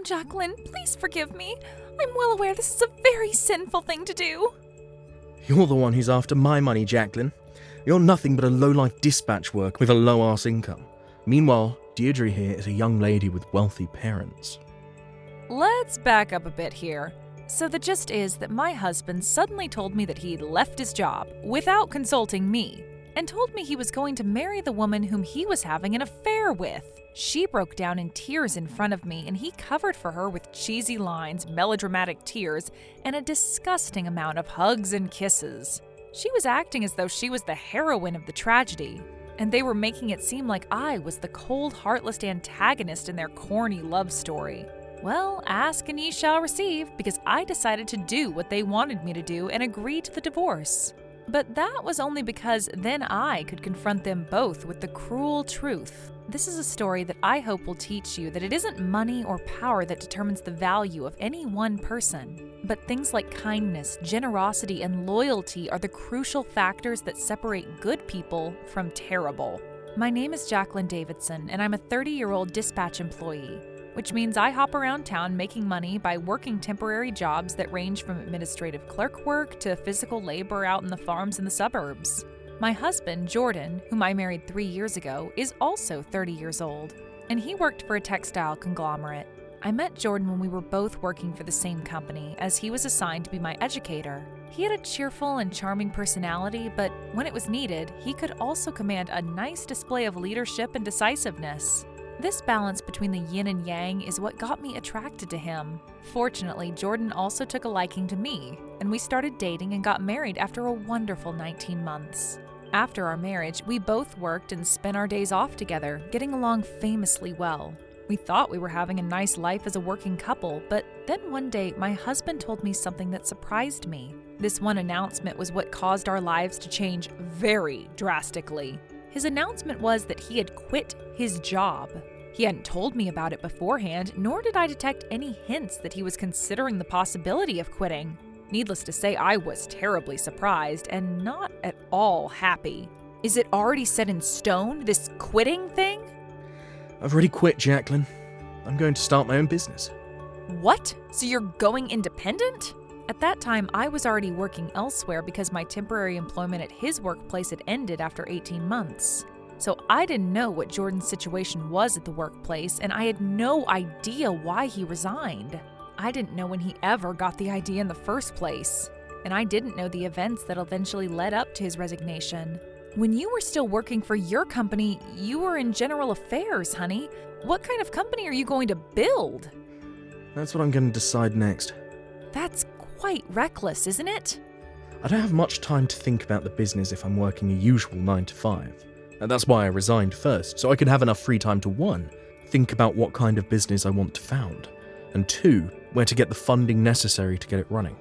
Jacqueline, please forgive me. I'm well aware this is a very sinful thing to do. You're the one who's after my money, Jacqueline. You're nothing but a low-life dispatch worker with a low-ass income. Meanwhile, Deirdre here is a young lady with wealthy parents. Let's back up a bit here. So the gist is that my husband suddenly told me that he'd left his job without consulting me and told me he was going to marry the woman whom he was having an affair with. She broke down in tears in front of me and he covered for her with cheesy lines, melodramatic tears, and a disgusting amount of hugs and kisses. She was acting as though she was the heroine of the tragedy, and they were making it seem like I was the cold, heartless antagonist in their corny love story. Well, ask and ye shall receive, because I decided to do what they wanted me to do and agree to the divorce. But that was only because then I could confront them both with the cruel truth. This is a story that I hope will teach you that it isn't money or power that determines the value of any one person, but things like kindness, generosity, and loyalty are the crucial factors that separate good people from terrible. My name is Jacqueline Davidson, and I'm a 30-year-old dispatch employee, which means I hop around town making money by working temporary jobs that range from administrative clerk work to physical labor out in the farms in the suburbs. My husband, Jordan, whom I married 3 years ago, is also 30 years old, and he worked for a textile conglomerate. I met Jordan when we were both working for the same company, as he was assigned to be my educator. He had a cheerful and charming personality, but when it was needed, he could also command a nice display of leadership and decisiveness. This balance between the yin and yang is what got me attracted to him. Fortunately, Jordan also took a liking to me, and we started dating and got married after a wonderful 19 months. After our marriage, we both worked and spent our days off together, getting along famously well. We thought we were having a nice life as a working couple, but then one day my husband told me something that surprised me. This one announcement was what caused our lives to change very drastically. His announcement was that he had quit his job. He hadn't told me about it beforehand, nor did I detect any hints that he was considering the possibility of quitting. Needless to say, I was terribly surprised and not at all happy. Is it already set in stone, this quitting thing? I've already quit, Jacqueline. I'm going to start my own business. What? So you're going independent? At that time, I was already working elsewhere because my temporary employment at his workplace had ended after 18 months. So I didn't know what Jordan's situation was at the workplace, and I had no idea why he resigned. I didn't know when he ever got the idea in the first place, and I didn't know the events that eventually led up to his resignation. When you were still working for your company, you were in general affairs, honey. What kind of company are you going to build? That's what I'm going to decide next. That's quite reckless, isn't it? I don't have much time to think about the business if I'm working a usual 9 to 5. And that's why I resigned first, so I could have enough free time to 1, think about what kind of business I want to found, and 2, where to get the funding necessary to get it running.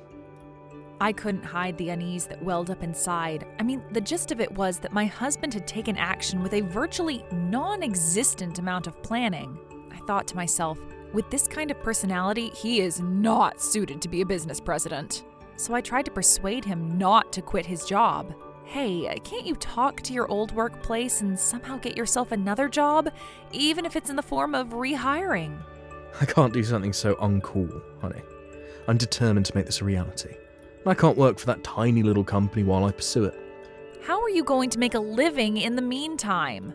I couldn't hide the unease that welled up inside. I mean, the gist of it was that my husband had taken action with a virtually non-existent amount of planning. I thought to myself, with this kind of personality, he is not suited to be a business president. So I tried to persuade him not to quit his job. Hey, can't you talk to your old workplace and somehow get yourself another job, even if it's in the form of rehiring? I can't do something so uncool, honey. I'm determined to make this a reality. And I can't work for that tiny little company while I pursue it. How are you going to make a living in the meantime?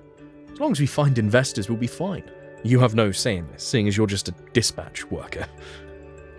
As long as we find investors, we'll be fine. You have no say in this, seeing as you're just a dispatch worker.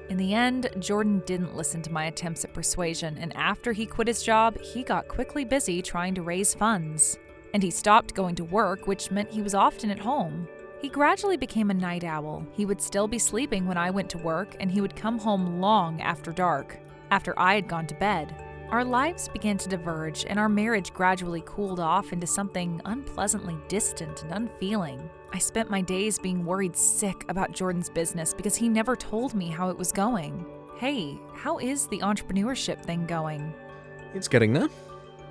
In the end, Jordan didn't listen to my attempts at persuasion, and after he quit his job, he got quickly busy trying to raise funds. And he stopped going to work, which meant he was often at home. He gradually became a night owl. He would still be sleeping when I went to work, and he would come home long after dark, after I had gone to bed. Our lives began to diverge, and our marriage gradually cooled off into something unpleasantly distant and unfeeling. I spent my days being worried sick about Jordan's business because he never told me how it was going. Hey, how is the entrepreneurship thing going? It's getting there.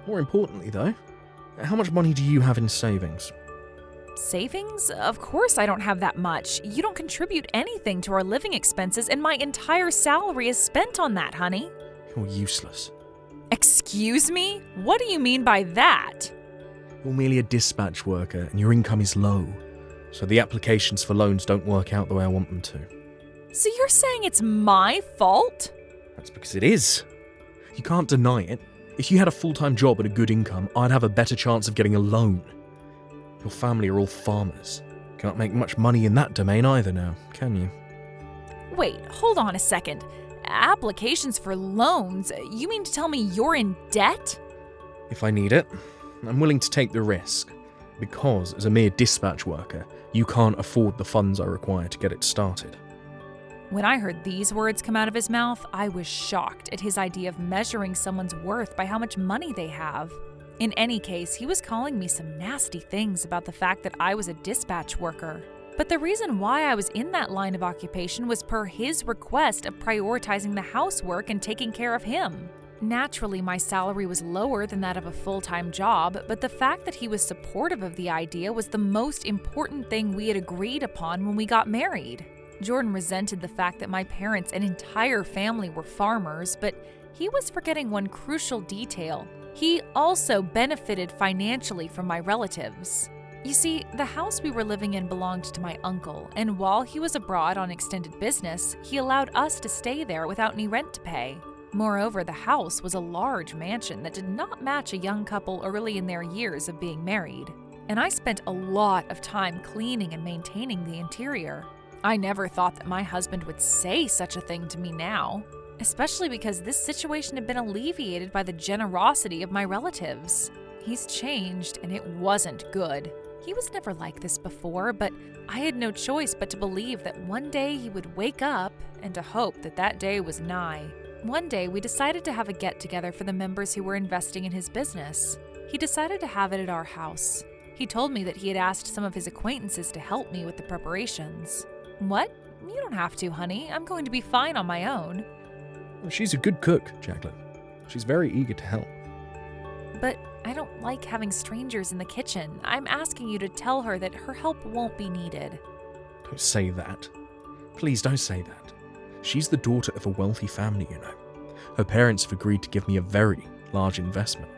More importantly, though, how much money do you have in savings? Savings? Of course I don't have that much. You don't contribute anything to our living expenses, and my entire salary is spent on that, honey. You're useless. Excuse me? What do you mean by that? You're merely a dispatch worker, and your income is low. So the applications for loans don't work out the way I want them to. So you're saying it's my fault? That's because it is. You can't deny it. If you had a full-time job and a good income, I'd have a better chance of getting a loan. Your family are all farmers. Can't make much money in that domain either now, can you? Wait, hold on a second. Applications for loans? You mean to tell me you're in debt? If I need it, I'm willing to take the risk. Because as a mere dispatch worker, you can't afford the funds I require to get it started. When I heard these words come out of his mouth, I was shocked at his idea of measuring someone's worth by how much money they have. In any case, he was calling me some nasty things about the fact that I was a dispatch worker. But the reason why I was in that line of occupation was per his request of prioritizing the housework and taking care of him. Naturally, my salary was lower than that of a full-time job, but the fact that he was supportive of the idea was the most important thing we had agreed upon when we got married. Jordan resented the fact that my parents and entire family were farmers, but he was forgetting one crucial detail. He also benefited financially from my relatives. You see, the house we were living in belonged to my uncle, and while he was abroad on extended business, he allowed us to stay there without any rent to pay. Moreover, the house was a large mansion that did not match a young couple early in their years of being married. And I spent a lot of time cleaning and maintaining the interior. I never thought that my husband would say such a thing to me now, especially because this situation had been alleviated by the generosity of my relatives. He's changed, and it wasn't good. He was never like this before, but I had no choice but to believe that one day he would wake up and to hope that that day was nigh. One day, we decided to have a get-together for the members who were investing in his business. He decided to have it at our house. He told me that he had asked some of his acquaintances to help me with the preparations. What? You don't have to, honey. I'm going to be fine on my own. Well, she's a good cook, Jacqueline. She's very eager to help. But I don't like having strangers in the kitchen. I'm asking you to tell her that her help won't be needed. Don't say that. Please don't say that. She's the daughter of a wealthy family, you know. Her parents have agreed to give me a very large investment.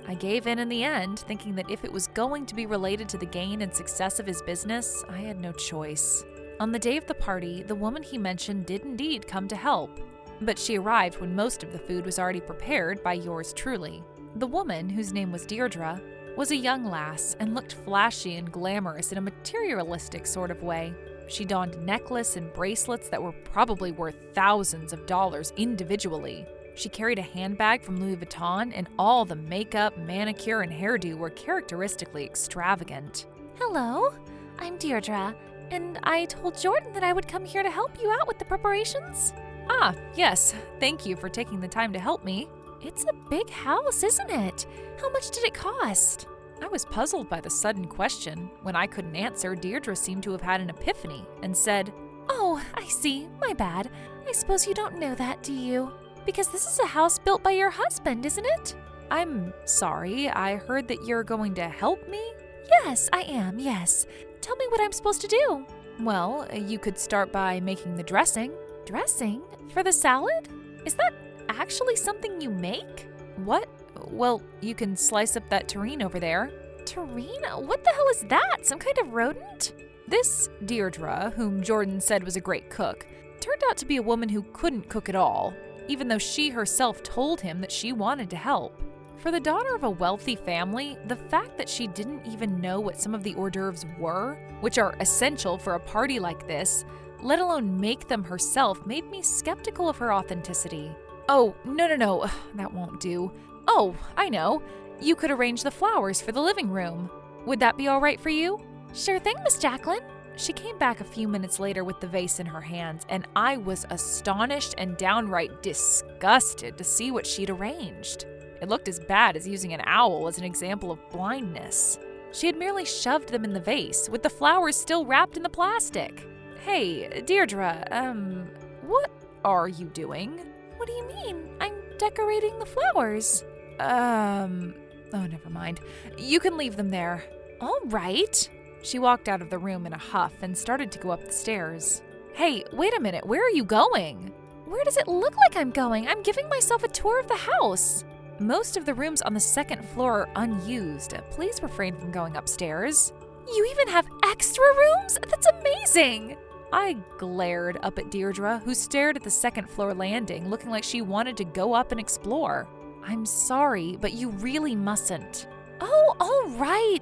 I gave in the end, thinking that if it was going to be related to the gain and success of his business, I had no choice. On the day of the party, the woman he mentioned did indeed come to help, but she arrived when most of the food was already prepared by yours truly. The woman, whose name was Deirdre, was a young lass and looked flashy and glamorous in a materialistic sort of way. She donned a necklace and bracelets that were probably worth thousands of dollars individually. She carried a handbag from Louis Vuitton, and all the makeup, manicure, and hairdo were characteristically extravagant. Hello, I'm Deirdre, and I told Jordan that I would come here to help you out with the preparations. Ah, yes, thank you for taking the time to help me. It's a big house, isn't it? How much did it cost? I was puzzled by the sudden question. When I couldn't answer, Deirdre seemed to have had an epiphany and said, "Oh, I see. My bad. I suppose you don't know that, do you? Because this is a house built by your husband, isn't it?" I'm sorry. I heard that you're going to help me? Yes, I am, yes. Tell me what I'm supposed to do. Well, you could start by making the dressing. Dressing? For the salad? Is that actually something you make? What? Well, you can slice up that terrine over there. Terrine? What the hell is that? Some kind of rodent? This Deirdre, whom Jordan said was a great cook, turned out to be a woman who couldn't cook at all, even though she herself told him that she wanted to help. For the daughter of a wealthy family, the fact that she didn't even know what some of the hors d'oeuvres were, which are essential for a party like this, let alone make them herself, made me skeptical of her authenticity. Oh, no, that won't do. Oh, I know. You could arrange the flowers for the living room. Would that be all right for you? Sure thing, Miss Jacqueline. She came back a few minutes later with the vase in her hands, and I was astonished and downright disgusted to see what she'd arranged. It looked as bad as using an owl as an example of blindness. She had merely shoved them in the vase, with the flowers still wrapped in the plastic. Hey, Deirdre, what are you doing? What do you mean? I'm decorating the flowers. Oh, never mind. You can leave them there. All right. She walked out of the room in a huff and started to go up the stairs. Hey, wait a minute. Where are you going? Where does it look like I'm going? I'm giving myself a tour of the house. Most of the rooms on the second floor are unused. Please refrain from going upstairs. You even have extra rooms? That's amazing. I glared up at Deirdre, who stared at the second-floor landing, looking like she wanted to go up and explore. "I'm sorry, but you really mustn't." "Oh, all right,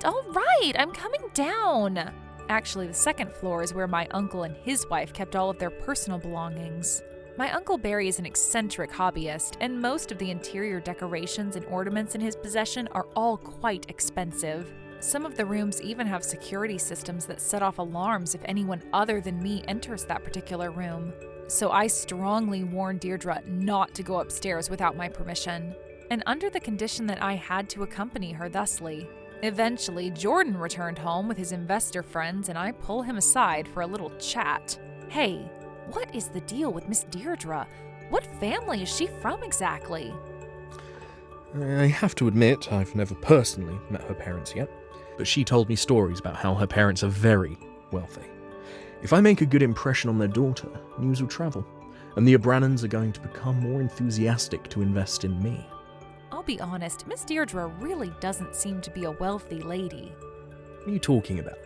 I'm coming down." Actually, the second floor is where my uncle and his wife kept all of their personal belongings. My Uncle Barry is an eccentric hobbyist, and most of the interior decorations and ornaments in his possession are all quite expensive. Some of the rooms even have security systems that set off alarms if anyone other than me enters that particular room. So I strongly warned Deirdre not to go upstairs without my permission, and under the condition that I had to accompany her thusly. Eventually, Jordan returned home with his investor friends, and I pull him aside for a little chat. "Hey, what is the deal with Miss Deirdre? What family is she from exactly?" I have to admit, I've never personally met her parents yet, but she told me stories about how her parents are very wealthy. If I make a good impression on their daughter, news will travel, and the O'Brannons are going to become more enthusiastic to invest in me. I'll be honest, Miss Deirdre really doesn't seem to be a wealthy lady. What are you talking about?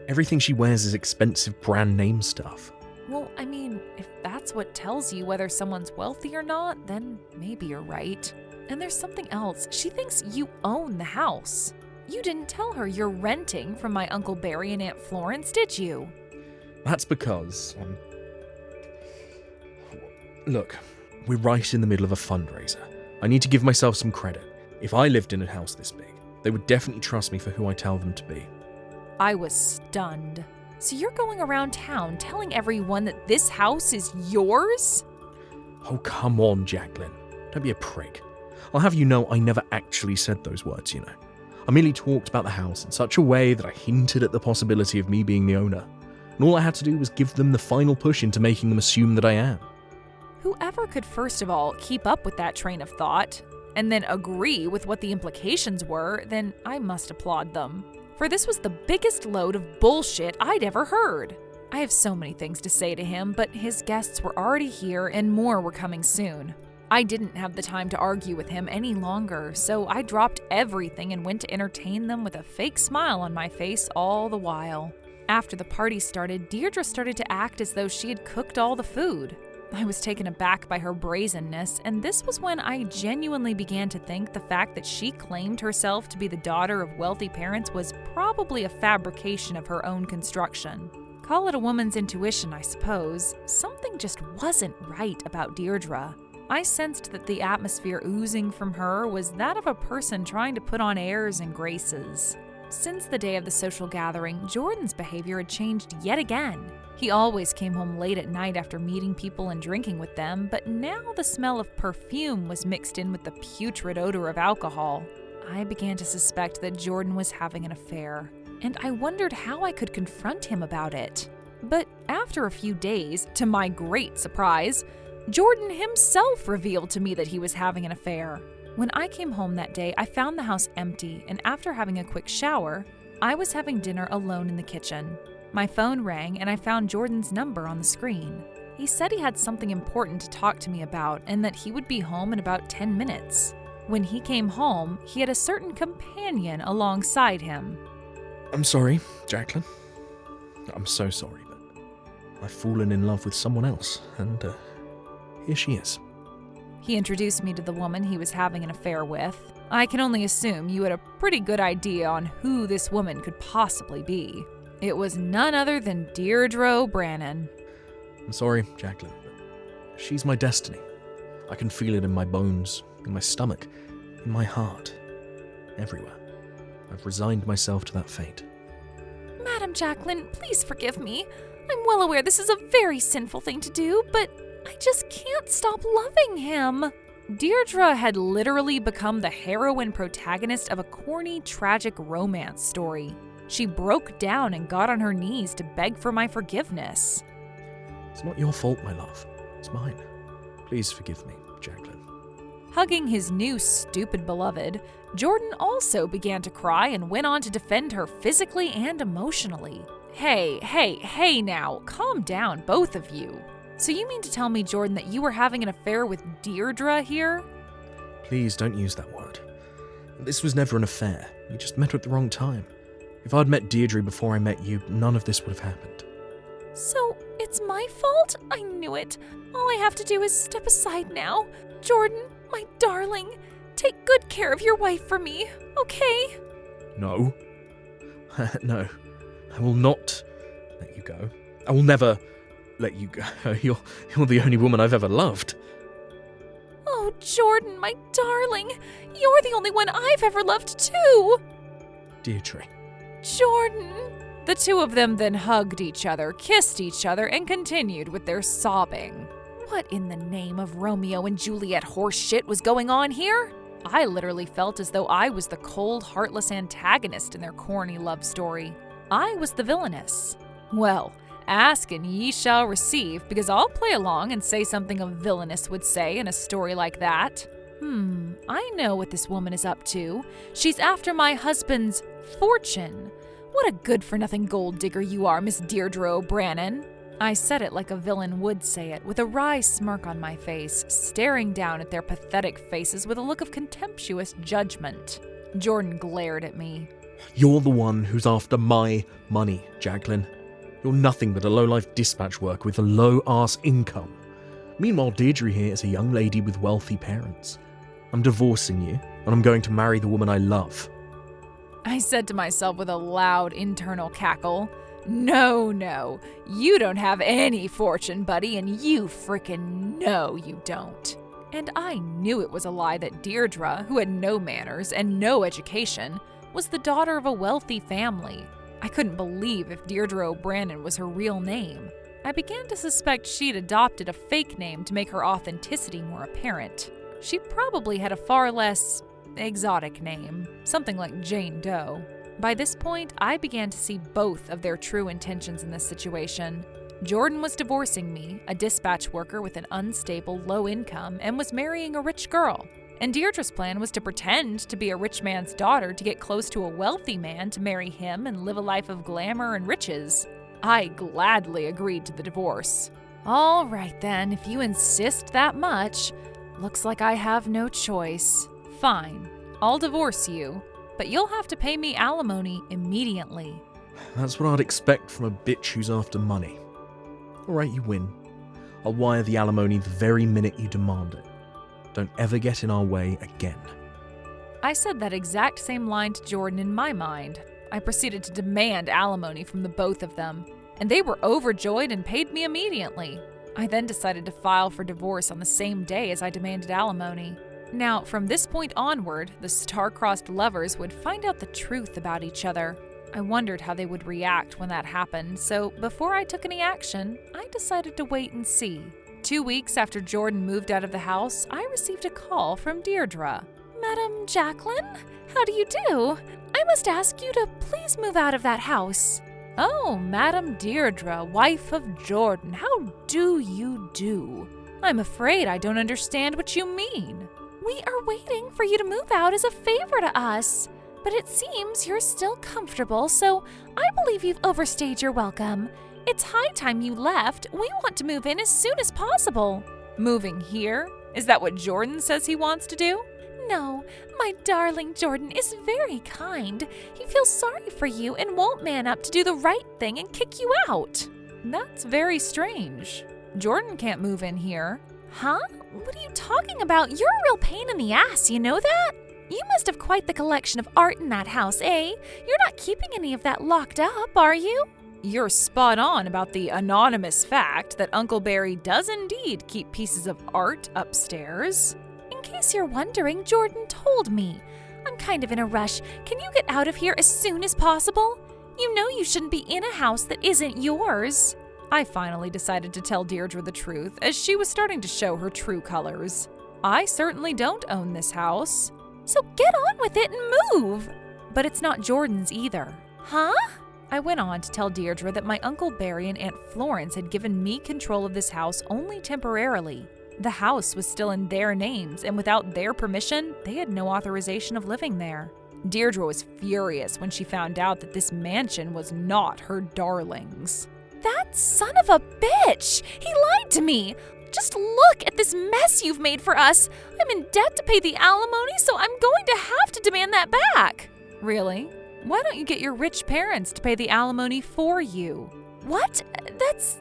Everything she wears is expensive brand name stuff. Well, I mean, if that's what tells you whether someone's wealthy or not, then maybe you're right. And there's something else. She thinks you own the house. You didn't tell her you're renting from my Uncle Barry and Aunt Florence, did you? That's because, look, we're right in the middle of a fundraiser. I need to give myself some credit. If I lived in a house this big, they would definitely trust me for who I tell them to be. I was stunned. So you're going around town telling everyone that this house is yours? Oh, come on, Jacqueline. Don't be a prick. I'll have you know I never actually said those words, you know. I merely talked about the house in such a way that I hinted at the possibility of me being the owner. And all I had to do was give them the final push into making them assume that I am. Whoever could first of all keep up with that train of thought, and then agree with what the implications were, then I must applaud them. For this was the biggest load of bullshit I'd ever heard. I have so many things to say to him, but his guests were already here and more were coming soon. I didn't have the time to argue with him any longer, so I dropped everything and went to entertain them with a fake smile on my face all the while. After the party started, Deirdre started to act as though she had cooked all the food. I was taken aback by her brazenness, and this was when I genuinely began to think the fact that she claimed herself to be the daughter of wealthy parents was probably a fabrication of her own construction. Call it a woman's intuition, I suppose. Something just wasn't right about Deirdre. I sensed that the atmosphere oozing from her was that of a person trying to put on airs and graces. Since the day of the social gathering, Jordan's behavior had changed yet again. He always came home late at night after meeting people and drinking with them, but now the smell of perfume was mixed in with the putrid odor of alcohol. I began to suspect that Jordan was having an affair, and I wondered how I could confront him about it. But after a few days, to my great surprise, Jordan himself revealed to me that he was having an affair. When I came home that day, I found the house empty, and after having a quick shower, I was having dinner alone in the kitchen. My phone rang, and I found Jordan's number on the screen. He said he had something important to talk to me about, and that he would be home in about 10 minutes. When he came home, he had a certain companion alongside him. I'm sorry, Jacqueline. I'm so sorry, but I've fallen in love with someone else, and here she is. He introduced me to the woman he was having an affair with. I can only assume you had a pretty good idea on who this woman could possibly be. It was none other than Deirdre O'Brannon. I'm sorry, Jacqueline, but she's my destiny. I can feel it in my bones, in my stomach, in my heart, everywhere. I've resigned myself to that fate. Madam Jacqueline, please forgive me. I'm well aware this is a very sinful thing to do, but I just can't stop loving him. Deirdre had literally become the heroine protagonist of a corny, tragic romance story. She broke down and got on her knees to beg for my forgiveness. It's not your fault, my love. It's mine. Please forgive me, Jacqueline. Hugging his new stupid beloved, Jordan also began to cry and went on to defend her physically and emotionally. Hey now, calm down, both of you. So you mean to tell me, Jordan, that you were having an affair with Deirdre here? Please don't use that word. This was never an affair. We just met at the wrong time. If I'd met Deirdre before I met you, none of this would have happened. So, it's It's my fault? I knew it. All I have to do is step aside now. Jordan, my darling, take good care of your wife for me, okay? No. No. I will not let you go. I will never let you go. You're the only woman I've ever loved. Oh, Jordan, my darling, you're the only one I've ever loved too. Deirdre. Jordan. The two of them then hugged each other, kissed each other, and continued with their sobbing. What in the name of Romeo and Juliet horse shit was going on here? I literally felt as though I was the cold, heartless antagonist in their corny love story. I was the villainess. Well, ask and ye shall receive, because I'll play along and say something a villainess would say in a story like that. I know what this woman is up to. She's after my husband's fortune. What a good-for-nothing gold digger you are, Miss Deirdre O'Brien. I said it like a villain would say it, with a wry smirk on my face, staring down at their pathetic faces with a look of contemptuous judgment. Jordan glared at me. You're the one who's after my money, Jacqueline. You're nothing but a low-life dispatch worker with a low-ass income. Meanwhile, Deirdre here is a young lady with wealthy parents. I'm divorcing you, and I'm going to marry the woman I love. I said to myself with a loud internal cackle, No, you don't have any fortune, buddy, and you frickin' know you don't. And I knew it was a lie that Deirdre, who had no manners and no education, was the daughter of a wealthy family. I couldn't believe if Deirdre O'Brien was her real name. I began to suspect she'd adopted a fake name to make her authenticity more apparent. She probably had a far less exotic name, something like Jane Doe. By this point, I began to see both of their true intentions in this situation. Jordan was divorcing me, a dispatch worker with an unstable, low income, and was marrying a rich girl. And Deirdre's plan was to pretend to be a rich man's daughter to get close to a wealthy man to marry him and live a life of glamour and riches. I gladly agreed to the divorce. All right then, if you insist that much. Looks like I have no choice. Fine, I'll divorce you, but you'll have to pay me alimony immediately. That's what I'd expect from a bitch who's after money. Alright, you win. I'll wire the alimony the very minute you demand it. Don't ever get in our way again. I said that exact same line to Jordan in my mind. I proceeded to demand alimony from the both of them, and they were overjoyed and paid me immediately. I then decided to file for divorce on the same day as I demanded alimony. Now, from this point onward, the star-crossed lovers would find out the truth about each other. I wondered how they would react when that happened, so before I took any action, I decided to wait and see. 2 weeks after Jordan moved out of the house, I received a call from Deirdre. Madam Jacqueline, how do you do? I must ask you to please move out of that house. Oh, Madam Deirdre, wife of Jordan, how do you do? I'm afraid I don't understand what you mean. We are waiting for you to move out as a favor to us, but it seems you're still comfortable, so I believe you've overstayed your welcome. It's high time you left. We want to move in as soon as possible. Moving here? Is that what Jordan says he wants to do? No, my darling Jordan is very kind. He feels sorry for you and won't man up to do the right thing and kick you out. That's very strange. Jordan can't move in here. Huh? What are you talking about? You're a real pain in the ass, you know that? You must have quite the collection of art in that house, eh? You're not keeping any of that locked up, are you? You're spot on about the anonymous fact that Uncle Barry does indeed keep pieces of art upstairs. In case you're wondering, Jordan told me. I'm kind of in a rush. Can you get out of here as soon as possible? You know you shouldn't be in a house that isn't yours. I finally decided to tell Deirdre the truth, as she was starting to show her true colors. I certainly don't own this house. So get on with it and move. But it's not Jordan's either. Huh? I went on to tell Deirdre that my Uncle Barry and Aunt Florence had given me control of this house only temporarily. The house was still in their names, and without their permission, they had no authorization of living there. Deirdre was furious when she found out that this mansion was not her darling's. That son of a bitch! He lied to me! Just look at this mess you've made for us! I'm in debt to pay the alimony, so I'm going to have to demand that back! Really? Why don't you get your rich parents to pay the alimony for you? What? That's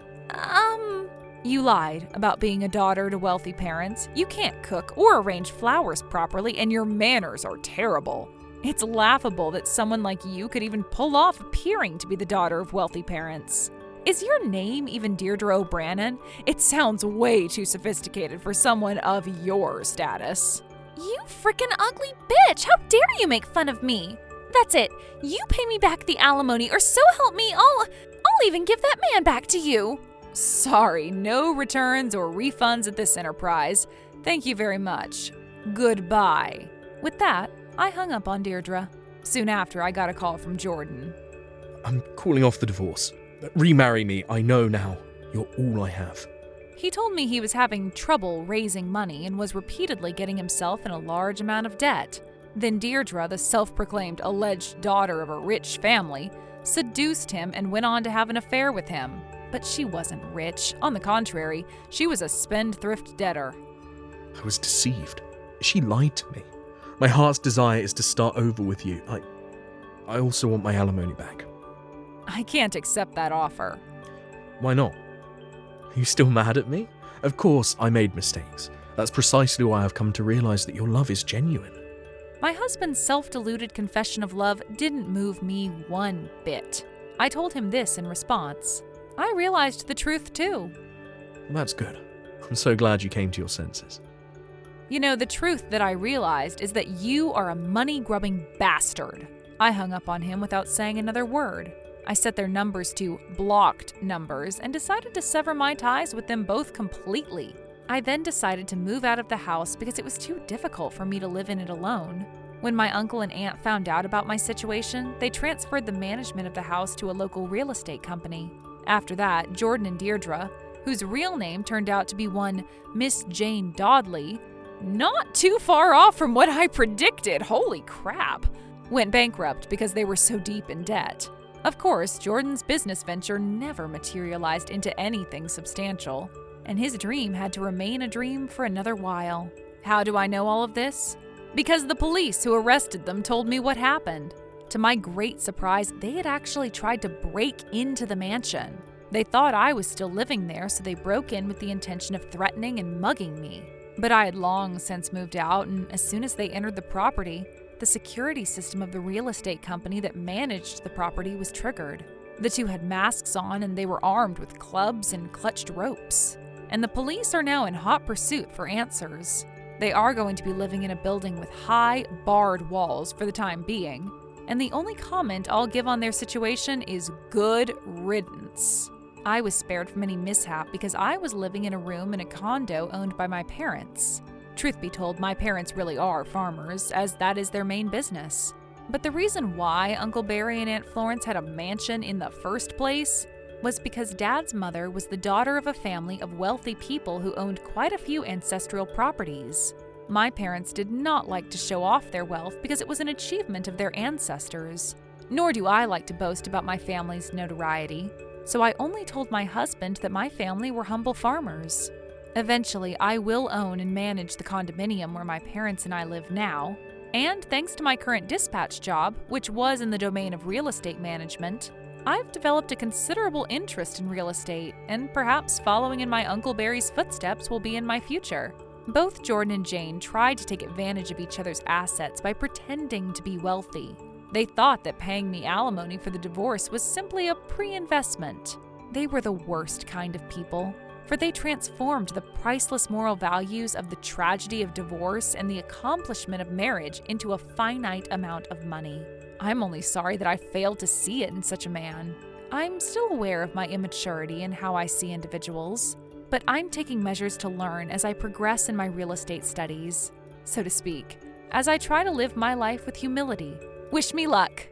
You lied about being a daughter to wealthy parents. You can't cook or arrange flowers properly, and your manners are terrible. It's laughable that someone like you could even pull off appearing to be the daughter of wealthy parents. Is your name even Deirdre O'Brien? It sounds way too sophisticated for someone of your status. You frickin' ugly bitch! How dare you make fun of me? That's it. You pay me back the alimony, or so help me, I'll even give that man back to you. Sorry, no returns or refunds at this enterprise. Thank you very much. Goodbye. With that, I hung up on Deirdre. Soon after, I got a call from Jordan. I'm calling off the divorce. Remarry me, I know now. You're all I have. He told me he was having trouble raising money and was repeatedly getting himself in a large amount of debt. Then Deirdre, the self-proclaimed alleged daughter of a rich family, seduced him and went on to have an affair with him. But she wasn't rich. On the contrary, she was a spendthrift debtor. I was deceived. She lied to me. My heart's desire is to start over with you. I also want my alimony back. I can't accept that offer. Why not? Are you still mad at me? Of course, I made mistakes. That's precisely why I've come to realize that your love is genuine. My husband's self-deluded confession of love didn't move me one bit. I told him this in response. I realized the truth too. Well, that's good. I'm so glad you came to your senses. You know, the truth that I realized is that you are a money-grubbing bastard. I hung up on him without saying another word. I set their numbers to blocked numbers and decided to sever my ties with them both completely. I then decided to move out of the house because it was too difficult for me to live in it alone. When my uncle and aunt found out about my situation, they transferred the management of the house to a local real estate company. After that, Jordan and Deirdre, whose real name turned out to be one Miss Jane Dodley, not too far off from what I predicted, holy crap, went bankrupt because they were so deep in debt. Of course, Jordan's business venture never materialized into anything substantial, and his dream had to remain a dream for another while. How do I know all of this? Because the police who arrested them told me what happened. To my great surprise, they had actually tried to break into the mansion. They thought I was still living there, so they broke in with the intention of threatening and mugging me. But I had long since moved out, and as soon as they entered the property, the security system of the real estate company that managed the property was triggered. The two had masks on and they were armed with clubs and clutched ropes. And the police are now in hot pursuit for answers. They are going to be living in a building with high, barred walls for the time being. And the only comment I'll give on their situation is good riddance. I was spared from any mishap because I was living in a room in a condo owned by my parents. Truth be told, my parents really are farmers, as that is their main business. But the reason why Uncle Barry and Aunt Florence had a mansion in the first place was because Dad's mother was the daughter of a family of wealthy people who owned quite a few ancestral properties. My parents did not like to show off their wealth because it was an achievement of their ancestors. Nor do I like to boast about my family's notoriety. So I only told my husband that my family were humble farmers. Eventually, I will own and manage the condominium where my parents and I live now. And thanks to my current dispatch job, which was in the domain of real estate management, I've developed a considerable interest in real estate, and perhaps following in my Uncle Barry's footsteps will be in my future. Both Jordan and Jane tried to take advantage of each other's assets by pretending to be wealthy. They thought that paying me alimony for the divorce was simply a pre-investment. They were the worst kind of people, for they transformed the priceless moral values of the tragedy of divorce and the accomplishment of marriage into a finite amount of money. I'm only sorry that I failed to see it in such a man. I'm still aware of my immaturity in how I see individuals, but I'm taking measures to learn as I progress in my real estate studies, so to speak, as I try to live my life with humility. Wish me luck!